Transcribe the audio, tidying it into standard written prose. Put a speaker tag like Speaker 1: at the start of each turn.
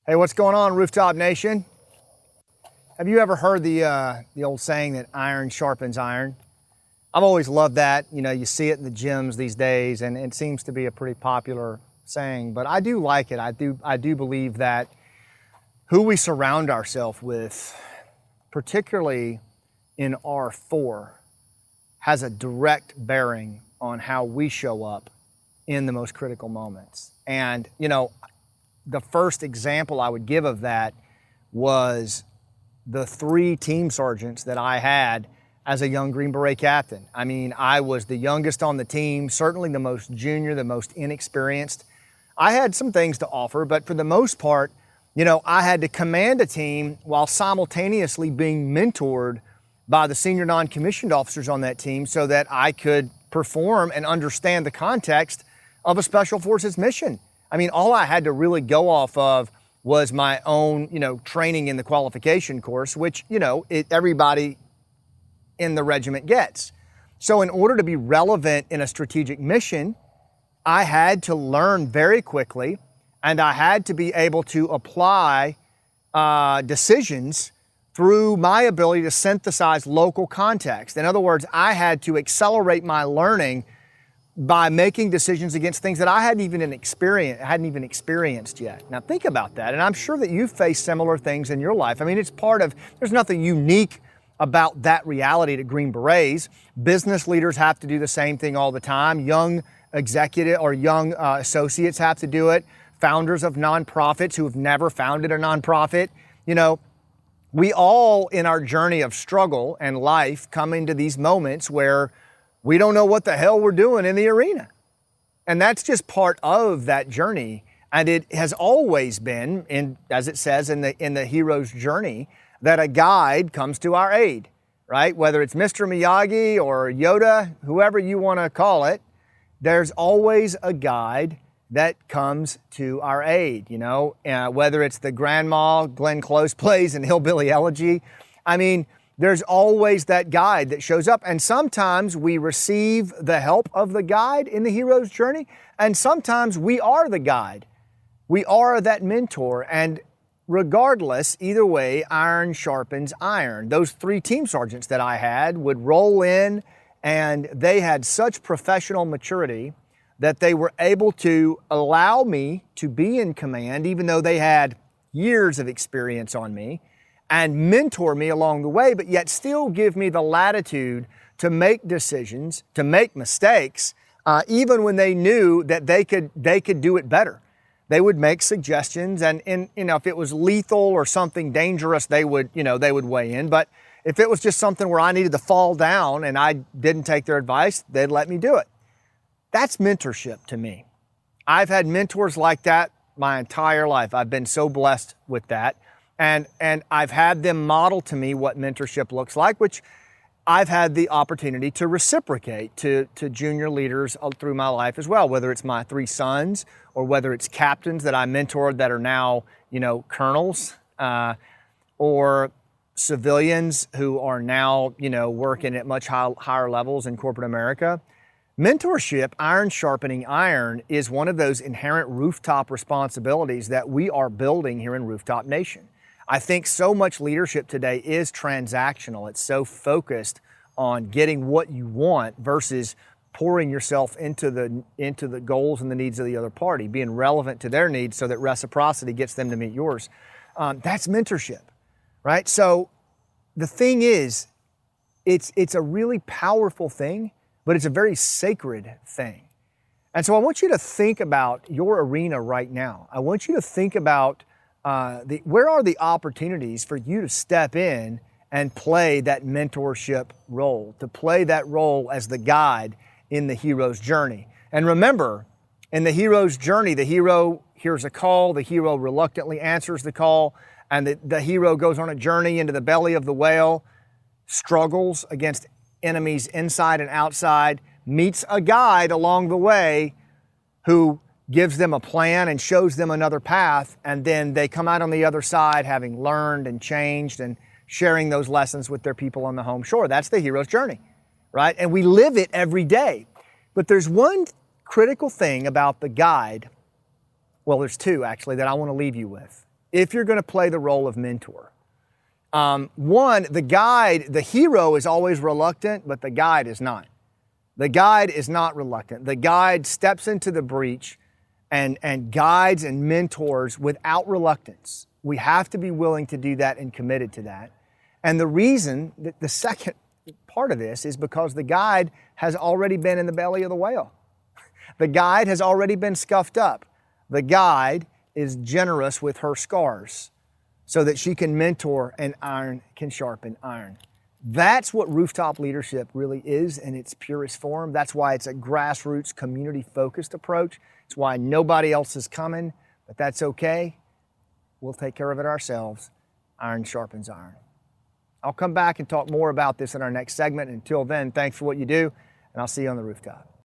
Speaker 1: Hey, what's going on, Rooftop Nation? Have you ever heard the old saying that iron sharpens iron? I've always loved that. You know, you see it in the gyms these days, and it seems to be a pretty popular saying. But I do like it. I do believe that who we surround ourselves with, particularly in R4, has a direct bearing on how we show up in the most critical moments. And you know, the first example I would give of that was the 3 team sergeants that I had as a young Green Beret captain. I mean, I was the youngest on the team, certainly the most junior, the most inexperienced. I had some things to offer, but for the most part, you know, I had to command a team while simultaneously being mentored by the senior non-commissioned officers on that team so that I could perform and understand the context of a Special Forces mission. I mean, all I had to really go off of was my own, you know, training in the qualification course, which, you know, everybody in the regiment gets. So in order to be relevant in a strategic mission, I had to learn very quickly, and I had to be able to apply decisions through my ability to synthesize local context. In other words, I had to accelerate my learning by making decisions against things that I hadn't even experienced yet. Now think about that, and I'm sure that you've faced similar things in your life. I mean, it's part of, there's nothing unique about that reality to Green Berets. Business leaders have to do the same thing all the time. Young executive or young associates have to do it. Founders of nonprofits who have never founded a nonprofit. You know, we all in our journey of struggle and life come into these moments where we don't know what the hell we're doing in the arena. And that's just part of that journey. And it has always been, as it says in the hero's journey, that a guide comes to our aid, right? Whether it's Mr. Miyagi or Yoda, whoever you want to call it, there's always a guide that comes to our aid, you know, whether it's the grandma Glenn Close plays in Hillbilly Elegy. I mean, there's always that guide that shows up, and sometimes we receive the help of the guide in the hero's journey, and sometimes we are the guide. We are that mentor, and regardless, either way, iron sharpens iron. Those 3 team sergeants that I had would roll in, and they had such professional maturity that they were able to allow me to be in command, even though they had years of experience on me, and mentor me along the way, but yet still give me the latitude to make decisions, to make mistakes, even when they knew that they could do it better. They would make suggestions, and you know, if it was lethal or something dangerous, they would weigh in. But if it was just something where I needed to fall down and I didn't take their advice, they'd let me do it. That's mentorship to me. I've had mentors like that my entire life. I've been so blessed with that. And I've had them model to me what mentorship looks like, which I've had the opportunity to reciprocate to junior leaders through my life as well, whether it's my 3 sons or whether it's captains that I mentored that are now, you know, colonels, or civilians who are now, you know, working at much higher levels in corporate America. Mentorship, iron sharpening iron, is one of those inherent rooftop responsibilities that we are building here in Rooftop Nation. I think so much leadership today is transactional. It's so focused on getting what you want versus pouring yourself into the goals and the needs of the other party, being relevant to their needs so that reciprocity gets them to meet yours. That's mentorship, right? So the thing is, it's a really powerful thing, but it's a very sacred thing. And so I want you to think about your arena right now. I want you to think about where are the opportunities for you to step in and play that mentorship role, to play that role as the guide in the hero's journey. And remember, in the hero's journey, the hero hears a call, the hero reluctantly answers the call, and the hero goes on a journey into the belly of the whale, struggles against enemies inside and outside, meets a guide along the way who gives them a plan and shows them another path, and then they come out on the other side having learned and changed and sharing those lessons with their people on the home shore. That's the hero's journey, right? And we live it every day. But there's one critical thing about the guide, well, there's 2 actually, that I want to leave you with. if you're going to play the role of mentor. One, the guide, the hero is always reluctant, but the guide is not. The guide is not reluctant. The guide steps into the breach and guides and mentors without reluctance. We have to be willing to do that and committed to that. And the reason, the second part of this is because the guide has already been in the belly of the whale. The guide has already been scuffed up. The guide is generous with her scars so that she can mentor and iron can sharpen iron. That's what rooftop leadership really is in its purest form. That's why it's a grassroots, community-focused approach. It's why nobody else is coming, but that's okay. We'll take care of it ourselves. Iron sharpens iron. I'll come back and talk more about this in our next segment. Until then, thanks for what you do, and I'll see you on the rooftop.